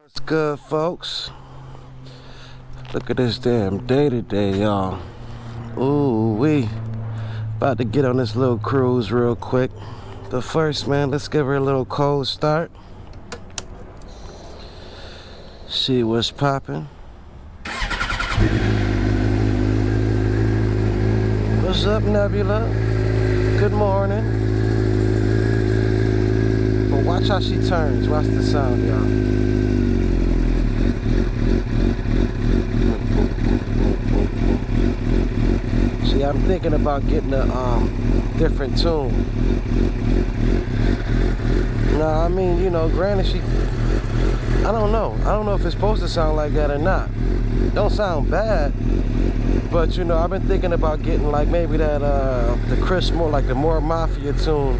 What's good, folks? Look at this damn day today, y'all. Ooh, we about to get on this little cruise real quick. But first, man, let's give her a little cold start. See what's popping. What's up, Nebula? Good morning. But watch how she turns. Watch the sound, y'all. See, I'm thinking about getting a different tune. No, I mean, you know, granted, I don't know if it's supposed to sound like that or not. Don't sound bad, but you know, I've been thinking about getting like maybe that the Chris Moore, like the more Mafia tune.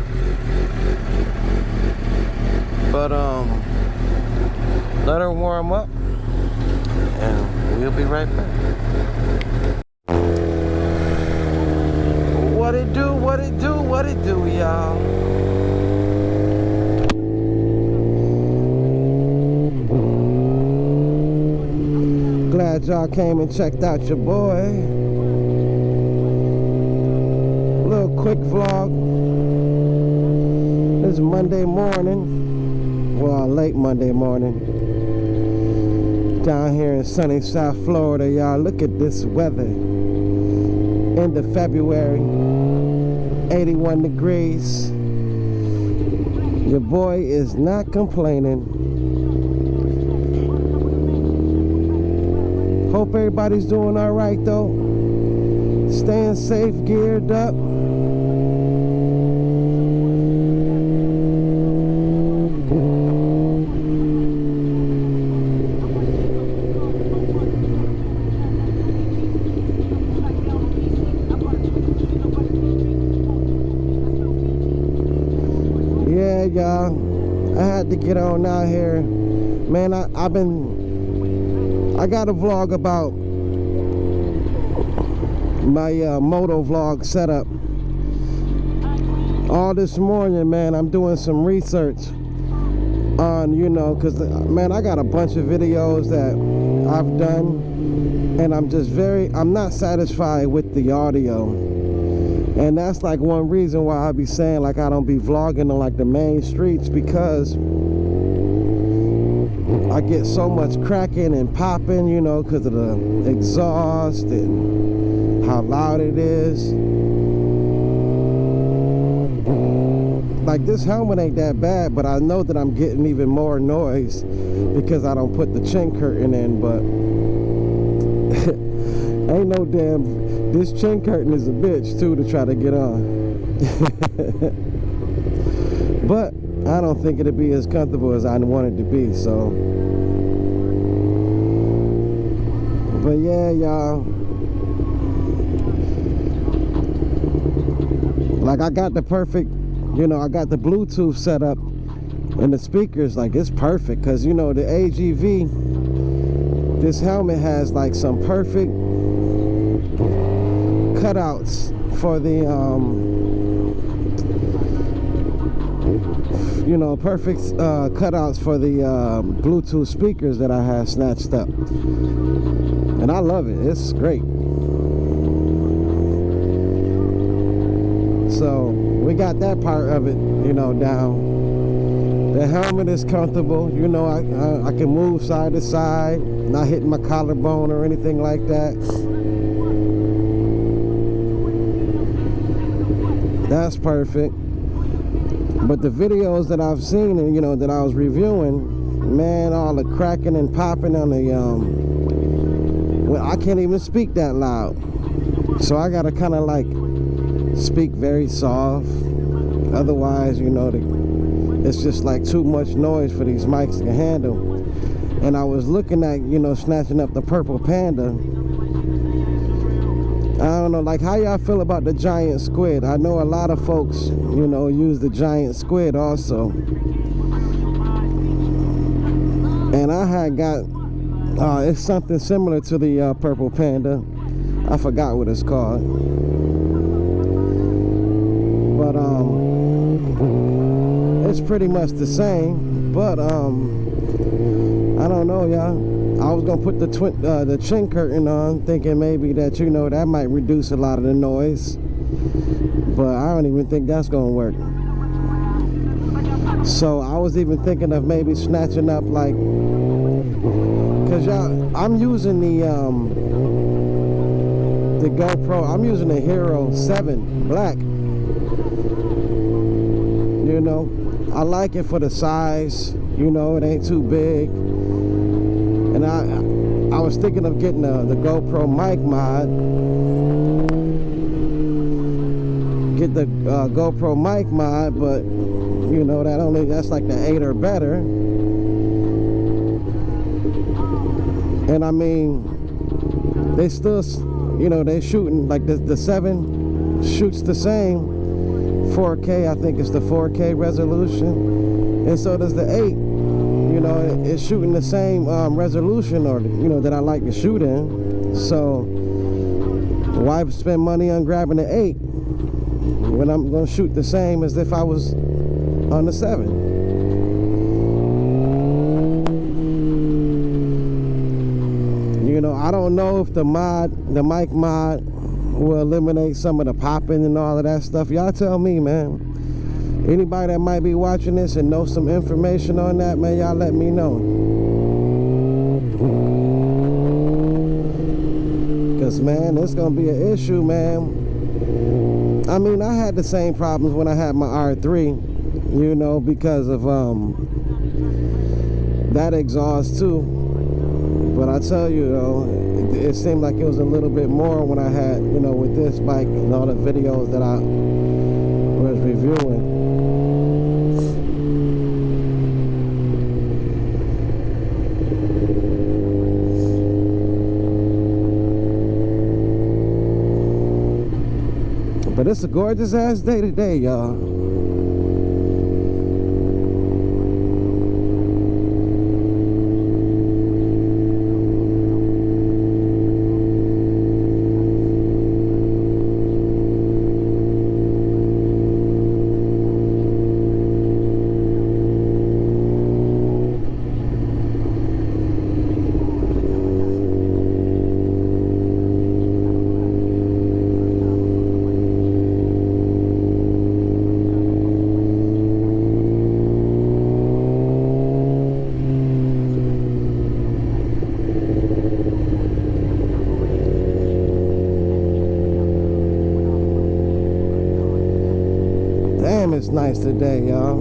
But let her warm up, and we'll be right back. What it do, what it do, what it do, y'all. Glad y'all came and checked out your boy. Little quick vlog. It's Monday morning. Well, late Monday morning. Down here in sunny South Florida, y'all. Look at this weather. End of February. 81 degrees. Your boy is not complaining. Hope everybody's doing all right though. Staying safe, geared up. Yeah, y'all, I had to get on out here, man. I got a vlog about my Motovlog setup. All this morning, man, I'm doing some research on, you know, because man, I got a bunch of videos that I've done, and I'm not satisfied with the audio. And that's like one reason why I be saying like I don't be vlogging on like the main streets, because I get so much cracking and popping, you know, because of the exhaust and how loud it is. Like this helmet ain't that bad, but I know that I'm getting even more noise because I don't put the chin curtain in, but ain't no damn... This chin curtain is a bitch too to try to get on. But I don't think it'll be as comfortable as I want it to be, so. But yeah, y'all. Like I got the perfect, you know, I got the Bluetooth set up and the speakers, like it's perfect. Cause you know, the AGV, this helmet has like some perfect cutouts for the you know, perfect cutouts for the Bluetooth speakers that I have snatched up, and I love it. It's great. So we got that part of it, you know, down. The helmet is comfortable, you know. I can move side to side, not hitting my collarbone or anything like that. That's perfect. But the videos that I've seen and, you know, that I was reviewing, man, all the cracking and popping on the well, I can't even speak that loud, so I gotta kind of like speak very soft. Otherwise, you know, it's just like too much noise for these mics to handle. And I was looking at, you know, snatching up the Purple Panda. I don't know, like, how y'all feel about the giant squid? I know a lot of folks, you know, use the giant squid also. And I had got, it's something similar to the Purple Panda. I forgot what it's called. But, it's pretty much the same. But, I I don't know, y'all. I was gonna put the chin curtain on, thinking maybe that, you know, that might reduce a lot of the noise, but I don't even think that's gonna work. So I was even thinking of maybe snatching up, like, cause y'all, I'm using the GoPro. I'm using the Hero 7 Black. You know, I like it for the size. You know, it ain't too big. And I was thinking of getting the GoPro mic mod. Get the GoPro mic mod, but you know, that's like the 8 or better. And I mean, they still, you know, they shooting like the 7 shoots the same 4K. I think it's the 4K resolution, and so does the 8. You know, it's shooting the same resolution, or you know, that I like to shoot in. So why spend money on grabbing the 8 when I'm gonna shoot the same as if I was on the 7? You know, I don't know if the mic mod will eliminate some of the popping and all of that stuff. Y'all tell me, man. Anybody that might be watching this and know some information on that, man, y'all let me know. Because, man, it's going to be an issue, man. I mean, I had the same problems when I had my R3, you know, because of that exhaust, too. But I tell you, though, it seemed like it was a little bit more when I had, you know, with this bike and all the videos that I was reviewing. But it's a gorgeous ass day today, y'all. It's nice today, y'all.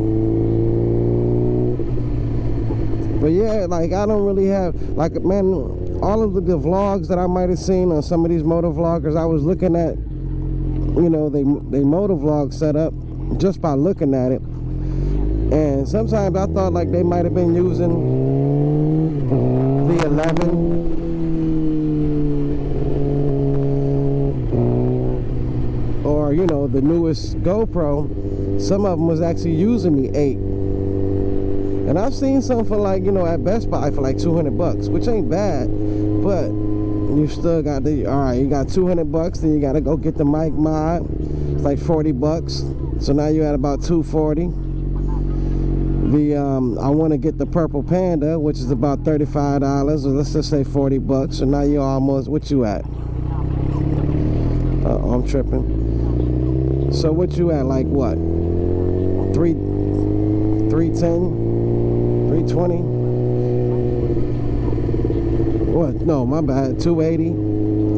But yeah, like, I don't really have, like, man, all of the vlogs that I might have seen on some of these motovloggers, I was looking at, you know, they motovlog setup just by looking at it. And sometimes I thought like they might have been using the 11 or, you know, the newest GoPro. Some of them was actually using the 8. And I've seen some for, like, you know, at Best Buy for like $200, which ain't bad, but you still got the, all right, you got $200, then you got to go get the mic mod. It's like $40. So now you're at about $240. The I want to get the Purple Panda, which is about $35, or let's just say $40. So now you're almost, what you at? I'm tripping. So what you at, like what? 310, 320. What? No, my bad. 280,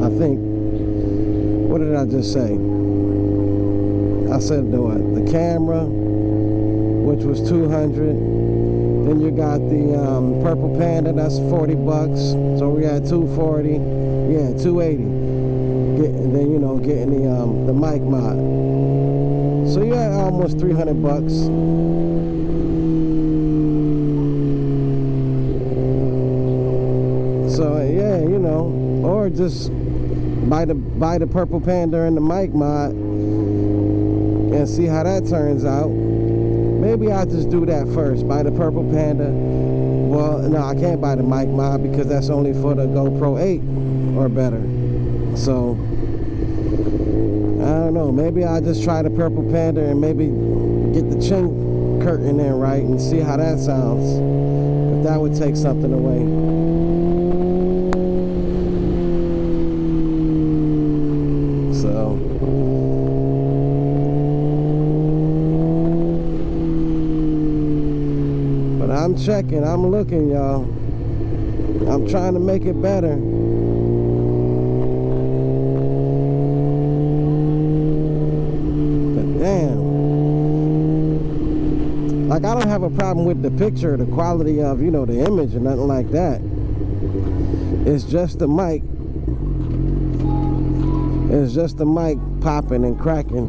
I think. What did I just say? I said the camera, which was 200. Then you got the Purple Panda, that's $40. So we had 240. Yeah, 280. And then, you know, getting the mic mod. So you had almost $300. So yeah, you know, or just buy the Purple Panda and the mic mod and see how that turns out. Maybe I'll just do that first. Buy the Purple Panda. Well, no, I can't buy the mic mod because that's only for the GoPro 8 or better. So I don't know, maybe I'll just try the Purple Panda and maybe get the chin curtain in right and see how that sounds. If that would take something away. So but I'm checking, I'm looking, y'all. I'm trying to make it better. But damn, like, I don't have a problem with the picture, the quality of, you know, the image or nothing like that. It's just the mic. It's just the mic popping and cracking.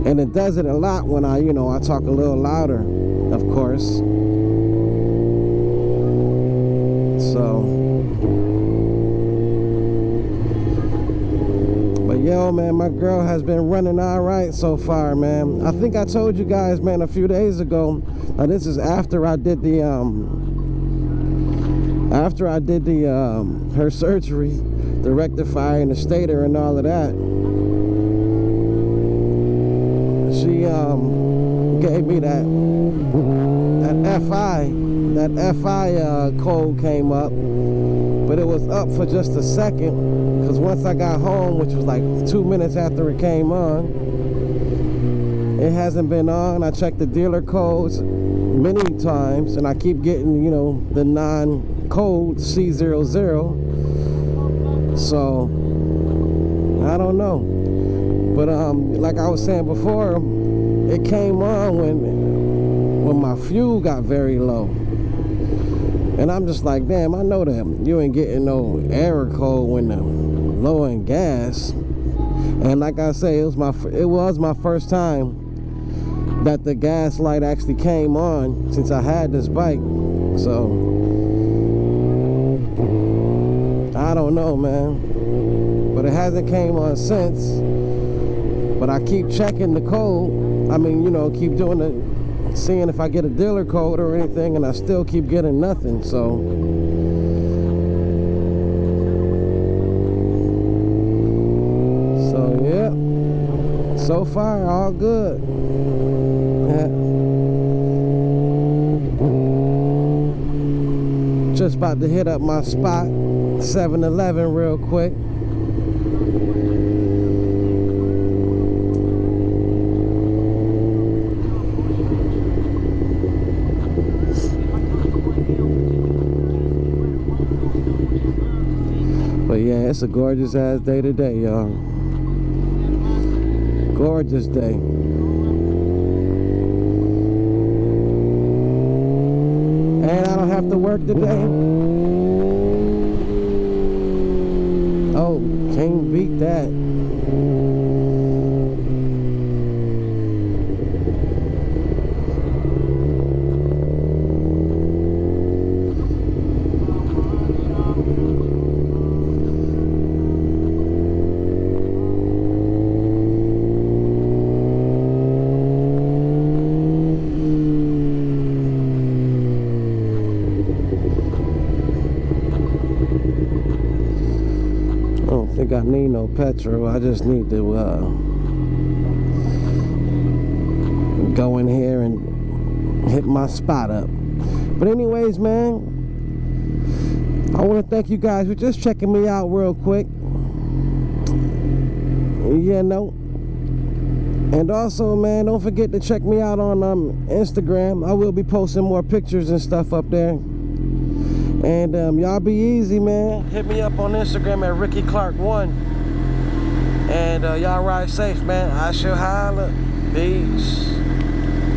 And it does it a lot when I, you know, I talk a little louder, of course. So, but yo, man, my girl has been running all right so far, man. I think I told you guys, man, a few days ago. This is after I did the her surgery, the rectifier and the stator and all of that. She gave me that FI code came up, but it was up for just a second, because once I got home, which was like 2 minutes after it came on, it hasn't been on. I checked the dealer codes many times, and I keep getting, you know, the non-code C00. So I don't know, but like I was saying before, it came on when my fuel got very low, and I'm just like, damn, I know that you ain't getting no error code when the low in gas. And like I say, it was my first time that the gas light actually came on since I had this bike. So I don't know, man, but it hasn't came on since. But I keep checking the code. I mean, you know, keep doing it, seeing if I get a dealer code or anything, and I still keep getting nothing. So yeah, so far all good. Yeah. Just about to hit up my spot, 7-Eleven, real quick. But yeah, it's a gorgeous ass day today, y'all. Gorgeous day. And I don't have to work today. Oh, can't beat that. I don't think I need no petrol. I just need to go in here and hit my spot up. But anyways, man, I want to thank you guys for just checking me out real quick. You know, and also, man, don't forget to check me out on Instagram. I will be posting more pictures and stuff up there. And y'all be easy, man. Hit me up on Instagram at RickyClark1. And y'all ride safe, man. I shall holla. Peace.